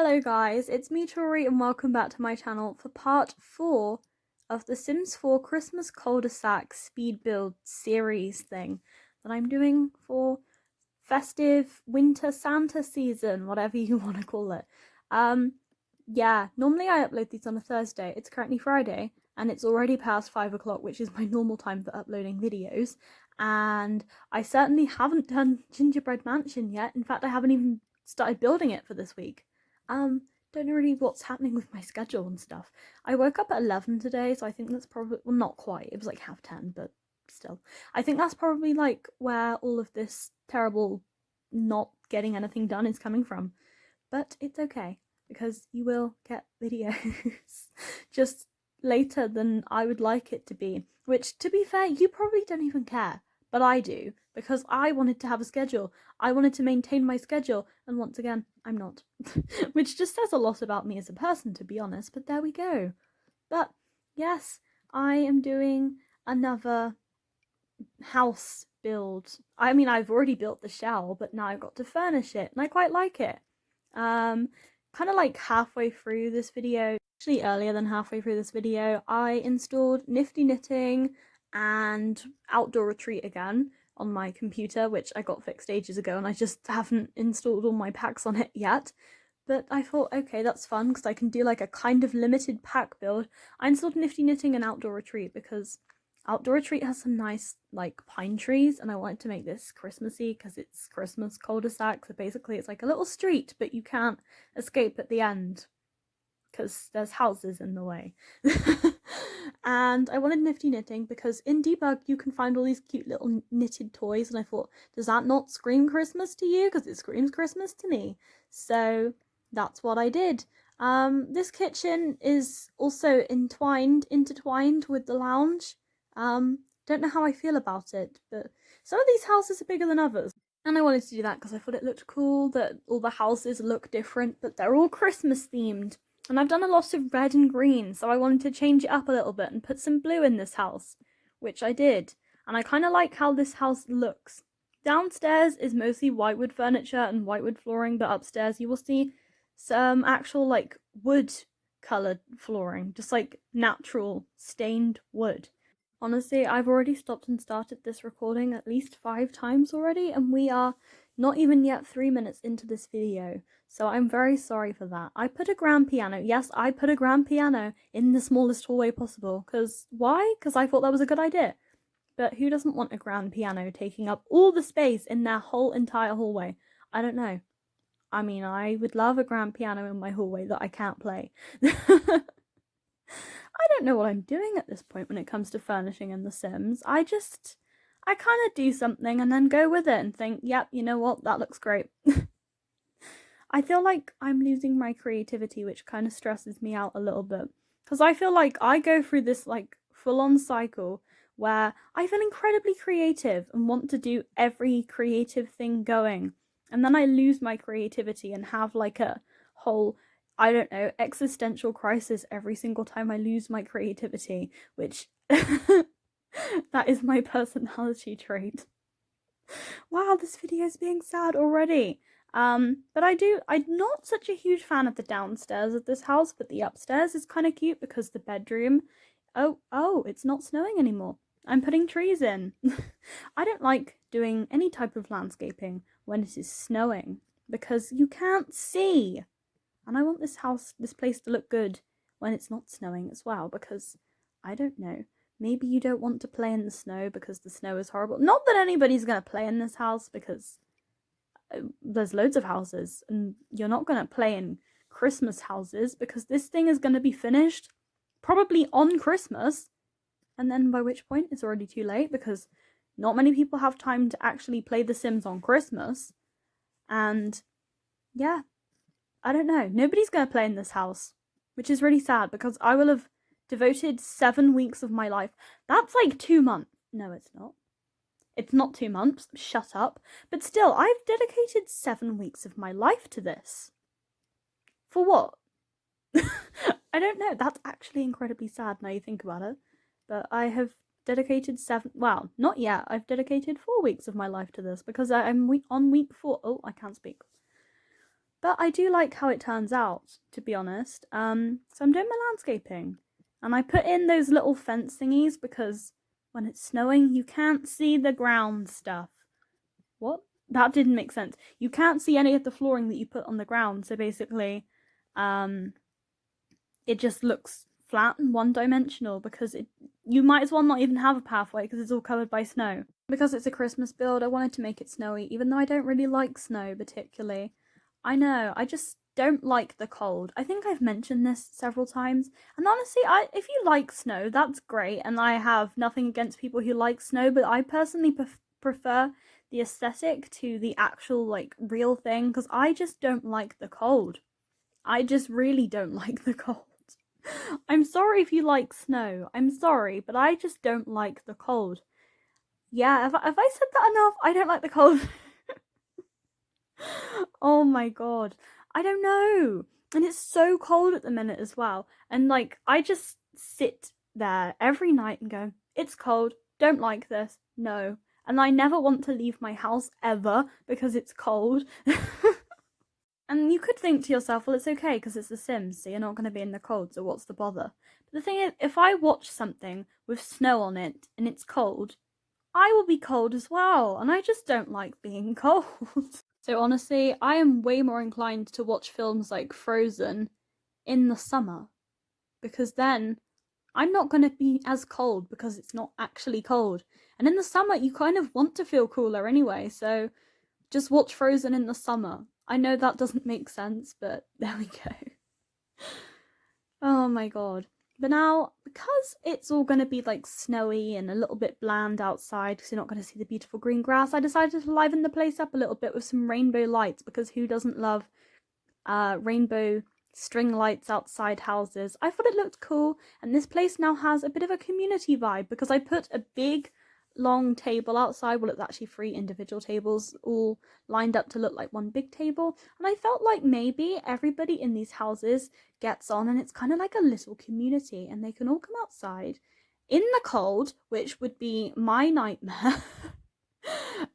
Hello guys, it's me Tori and welcome back to my channel for part 4 of the Sims 4 Christmas Cul-De-Sac speed build series thing that I'm doing for festive winter Santa season, whatever you want to call it. Yeah, normally I upload these on a Thursday. It's currently Friday and it's already past 5 o'clock, which is my normal time for uploading videos. And I certainly haven't done Gingerbread Mansion yet. In fact, I haven't even started building it for this week. Don't know really what's happening with my schedule and stuff. I woke up at 11 today, so I think that's probably, well, not quite, it was like half 10, but still. I think that's probably like where all of this terrible not getting anything done is coming from. But it's okay, because you will get videos just later than I would like it to be. Which, to be fair, you probably don't even care. But I do, because I wanted to have a schedule. I wanted to maintain my schedule, and once again, I'm not. Which just says a lot about me as a person, to be honest, but there we go. But, yes, I am doing another house build. I mean, I've already built the shell, but now I've got to furnish it, and I quite like it. Kind of like halfway through this video, actually earlier than halfway through this video, I installed Nifty Knitting and Outdoor Retreat again on my computer, which I got fixed ages ago, and I just haven't installed all my packs on it yet. But I thought, okay, that's fun because I can do like a kind of limited pack build. I installed Nifty Knitting and Outdoor Retreat because Outdoor Retreat has some nice like pine trees, and I wanted to make this Christmassy because it's Christmas cul-de-sac, so basically it's like a little street, but you can't escape at the end because there's houses in the way. And I wanted Nifty Knitting because in Debug you can find all these cute little knitted toys, and I thought, does that not scream Christmas to you? Because it screams Christmas to me. So that's what I did. This kitchen is also intertwined with the lounge. Don't know how I feel about it, but some of these houses are bigger than others. And I wanted to do that because I thought it looked cool that all the houses look different, but they're all Christmas themed. And I've done a lot of red and green, so I wanted to change it up a little bit and put some blue in this house, which I did. And I kind of like how this house looks. Downstairs is mostly whitewood furniture and whitewood flooring, but upstairs you will see some actual like wood coloured flooring, just like natural stained wood. Honestly, I've already stopped and started this recording at least 5 times already, and we are not even yet 3 minutes into this video, so I'm very sorry for that. I put a grand piano, yes, I put a grand piano in the smallest hallway possible, because why? Because I thought that was a good idea. But who doesn't want a grand piano taking up all the space in their whole entire hallway? I don't know. I mean, I would love a grand piano in my hallway that I can't play. I don't know what I'm doing at this point when it comes to furnishing in The Sims. I kind of do something and then go with it and think, yep, you know what, that looks great. I feel like I'm losing my creativity, which kind of stresses me out a little bit. Because I feel like I go through this like full-on cycle where I feel incredibly creative and want to do every creative thing going. And then I lose my creativity and have like a whole, I don't know, existential crisis every single time I lose my creativity, which that is my personality trait. Wow, this video is being sad already. But I'm not such a huge fan of the downstairs of this house, but the upstairs is kind of cute because the bedroom, oh, it's not snowing anymore. I'm putting trees in. I don't like doing any type of landscaping when it is snowing because you can't see. And I want this place to look good when it's not snowing as well, because, I don't know, maybe you don't want to play in the snow because the snow is horrible. Not that anybody's going to play in this house, because there's loads of houses, and you're not going to play in Christmas houses, because this thing is going to be finished probably on Christmas, and then by which point it's already too late, because not many people have time to actually play The Sims on Christmas. And yeah, I don't know. Nobody's going to play in this house, which is really sad because I will have devoted 7 weeks of my life. That's like 2 months. No, it's not. It's not 2 months. Shut up. But still, I've dedicated 7 weeks of my life to this. For what? I don't know. That's actually incredibly sad now you think about it. But I have dedicated well, not yet. I've dedicated 4 weeks of my life to this because I'm on week 4. Oh, I can't speak. But I do like how it turns out, to be honest. So I'm doing my landscaping. And I put in those little fence thingies because when it's snowing, you can't see the ground stuff. What? That didn't make sense. You can't see any of the flooring that you put on the ground. So basically, it just looks flat and one-dimensional because you might as well not even have a pathway because it's all covered by snow. Because it's a Christmas build, I wanted to make it snowy, even though I don't really like snow particularly. I know, I just don't like the cold. I think I've mentioned this several times, and honestly, if you like snow, that's great, and I have nothing against people who like snow, but I personally prefer the aesthetic to the actual, like, real thing, because I just don't like the cold. I just really don't like the cold. I'm sorry if you like snow. I'm sorry, but I just don't like the cold. Yeah, have I said that enough? I don't like the cold. Oh my god. I don't know. And it's so cold at the minute as well. And like, I just sit there every night and go, it's cold. Don't like this. No. And I never want to leave my house ever because it's cold. And you could think to yourself, well, it's okay because it's The Sims, so you're not going to be in the cold, so what's the bother? But the thing is, if I watch something with snow on it and it's cold, I will be cold as well, and I just don't like being cold. So honestly, I am way more inclined to watch films like Frozen in the summer, because then I'm not going to be as cold because it's not actually cold. And in the summer, you kind of want to feel cooler anyway, so just watch Frozen in the summer. I know that doesn't make sense, but there we go. Oh my god. But now, because it's all going to be like snowy and a little bit bland outside because you're not going to see the beautiful green grass, I decided to liven the place up a little bit with some rainbow lights, because who doesn't love rainbow string lights outside houses? I thought it looked cool, and this place now has a bit of a community vibe because I put a big long table outside. Well, it's actually 3 individual tables all lined up to look like one big table, and I felt like maybe everybody in these houses gets on and it's kind of like a little community, and they can all come outside in the cold, which would be my nightmare.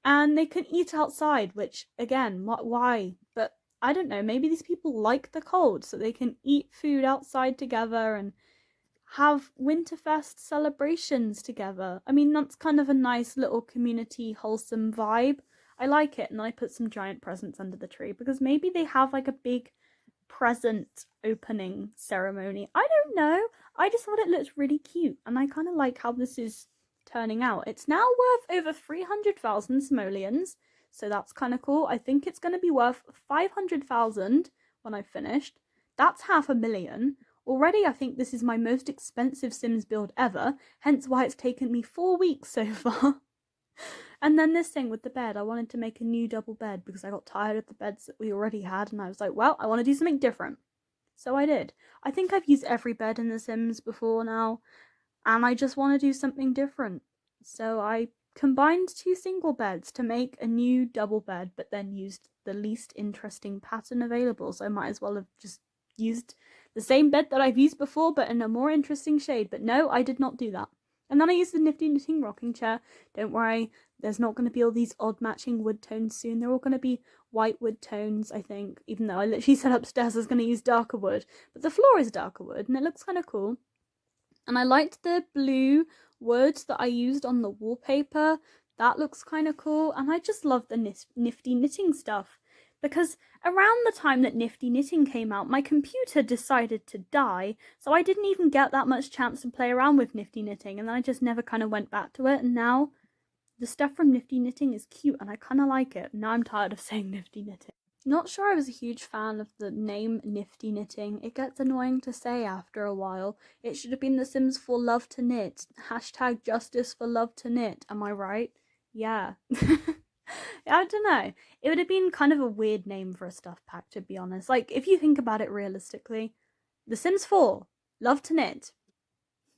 And they can eat outside, which again, why? But I don't know, maybe these people like the cold so they can eat food outside together and have Winterfest celebrations together. I mean, that's kind of a nice little community wholesome vibe. I like it, and I put some giant presents under the tree because maybe they have like a big present opening ceremony. I don't know. I just thought it looked really cute, and I kind of like how this is turning out. It's now worth over 300,000 simoleons, so that's kind of cool. I think it's going to be worth 500,000 when I've finished. That's 500,000. Already, I think this is my most expensive Sims build ever, hence why it's taken me 4 weeks so far. And then this thing with the bed, I wanted to make a new double bed because I got tired of the beds that we already had, and I was like, well, I want to do something different. So I did. I think I've used every bed in The Sims before now, and I just want to do something different. So I combined 2 single beds to make a new double bed, but then used the least interesting pattern available, so I might as well have just used the same bed that I've used before, but in a more interesting shade. But no, I did not do that. And then I used the nifty knitting rocking chair. Don't worry, there's not going to be all these odd matching wood tones soon. They're all going to be white wood tones, I think, even though I literally said upstairs I was going to use darker wood. But the floor is darker wood, and it looks kind of cool. And I liked the blue wood that I used on the wallpaper. That looks kind of cool. And I just love the nifty knitting stuff. Because around the time that Nifty Knitting came out, my computer decided to die, so I didn't even get that much chance to play around with Nifty Knitting, and then I just never kind of went back to it, and now the stuff from Nifty Knitting is cute, and I kind of like it. Now I'm tired of saying Nifty Knitting. Not sure I was a huge fan of the name Nifty Knitting. It gets annoying to say after a while. It should have been The Sims 4 Love to Knit. Hashtag justice for love to knit. Am I right? Yeah. I don't know. It would have been kind of a weird name for a stuff pack, to be honest. Like, if you think about it realistically, The Sims 4, Love to Knit.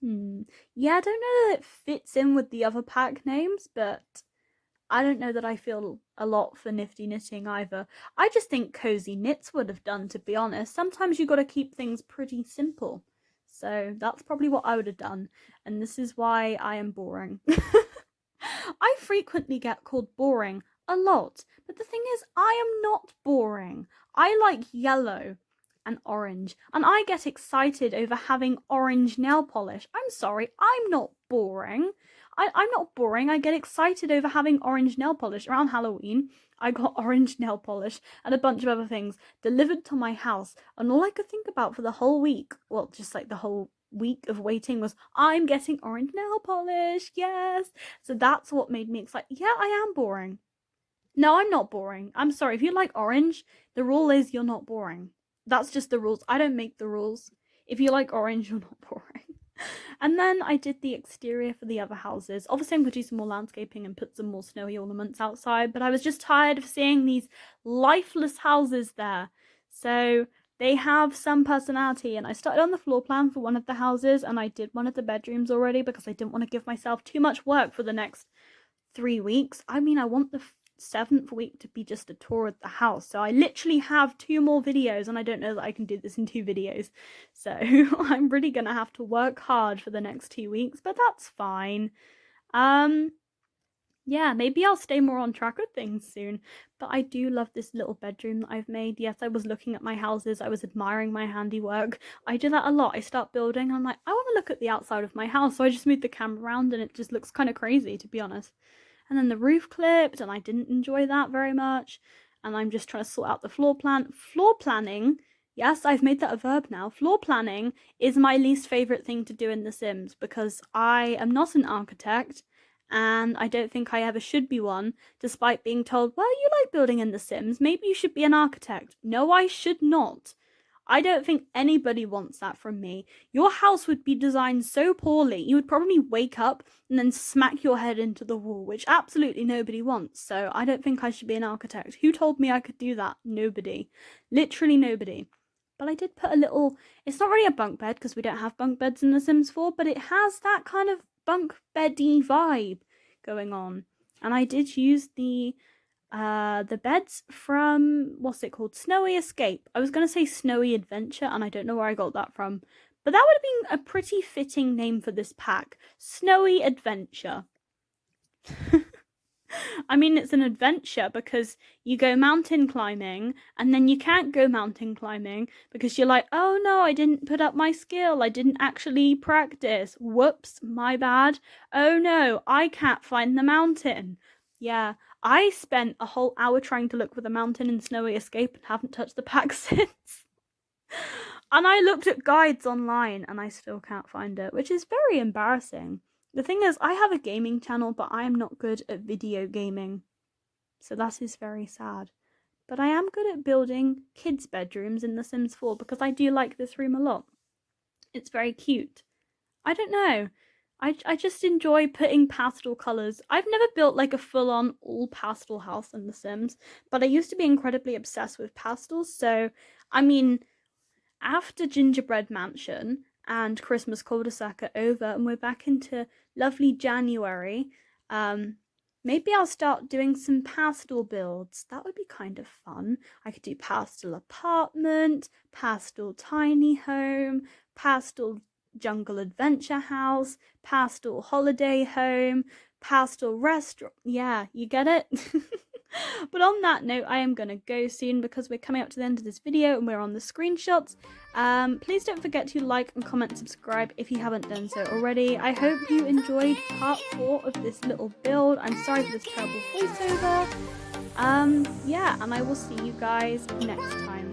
Yeah, I don't know that it fits in with the other pack names, but I don't know that I feel a lot for Nifty Knitting either. I just think Cozy Knits would have done, to be honest. Sometimes you got to keep things pretty simple. So that's probably what I would have done. And this is why I am boring. I frequently get called boring a lot. But the thing is, I am not boring. I like yellow and orange, and I get excited over having orange nail polish. I'm sorry, I'm not boring. I'm not boring. I get excited over having orange nail polish. Around Halloween, I got orange nail polish and a bunch of other things delivered to my house, and all I could think about for the whole week, well, just like the whole week of waiting, was I'm getting orange nail polish. Yes. So that's what made me excited. Yeah, I am boring. No, I'm not boring. I'm sorry. If you like orange, the rule is you're not boring. That's just the rules. I don't make the rules. If you like orange, you're not boring. And then I did the exterior for the other houses. Obviously, I'm going to do some more landscaping and put some more snowy ornaments outside, but I was just tired of seeing these lifeless houses there. So they have some personality, and I started on the floor plan for one of the houses, and I did one of the bedrooms already because I didn't want to give myself too much work for the next 3 weeks. I mean, I want the 7th week to be just a tour of the house. So I literally have 2 more videos, and I don't know that I can do this in 2 videos. So I'm really gonna have to work hard for the next 2 weeks, but that's fine. Yeah, maybe I'll stay more on track with things soon. But I do love this little bedroom that I've made. Yes, I was looking at my houses. I was admiring my handiwork. I do that a lot. I start building. I'm like, I want to look at the outside of my house. So I just moved the camera around, and it just looks kind of crazy, to be honest. And then the roof clipped, and I didn't enjoy that very much. And I'm just trying to sort out the floor plan. Floor planning, yes, I've made that a verb now. Floor planning is my least favorite thing to do in The Sims because I am not an architect, and I don't think I ever should be one, despite being told, well, you like building in The Sims, maybe you should be an architect. No, I should not. I don't think anybody wants that from me. Your house would be designed so poorly, you would probably wake up and then smack your head into the wall, which absolutely nobody wants. So I don't think I should be an architect. Who told me I could do that? Nobody. Literally nobody. But I did put a little, it's not really a bunk bed because we don't have bunk beds in The Sims 4, but it has that kind of bunk beddy vibe going on. And I did use the beds from, what's it called, Snowy Escape. I was going to say Snowy Adventure, and I don't know where I got that from, but that would have been a pretty fitting name for this pack. Snowy Adventure. I mean, it's an adventure because you go mountain climbing, and then you can't go mountain climbing because you're like, oh no, I didn't put up my skill. I didn't actually practice. Whoops, my bad. Oh no, I can't find the mountain. Yeah, I spent a whole hour trying to look for the mountain in Snowy Escape and haven't touched the pack since. And I looked at guides online and I still can't find it, which is very embarrassing. The thing is, I have a gaming channel, but I am not good at video gaming. So that is very sad. But I am good at building kids' bedrooms in The Sims 4 because I do like this room a lot. It's very cute. I don't know. I just enjoy putting pastel colours. I've never built like a full-on all pastel house in The Sims, but I used to be incredibly obsessed with pastels. So, I mean, after Gingerbread Mansion and Christmas Cul-De-Sac are over and we're back into lovely January, maybe I'll start doing some pastel builds. That would be kind of fun. I could do pastel apartment, pastel tiny home, pastel jungle adventure house, pastel holiday home, pastel restaurant. Yeah, you get it? But on that note, I am going to go soon because we're coming up to the end of this video and we're on the screenshots. Please don't forget to like and comment and subscribe if you haven't done so already. I hope you enjoyed part 4 of this little build. I'm sorry for this terrible voiceover. Yeah, and I will see you guys next time.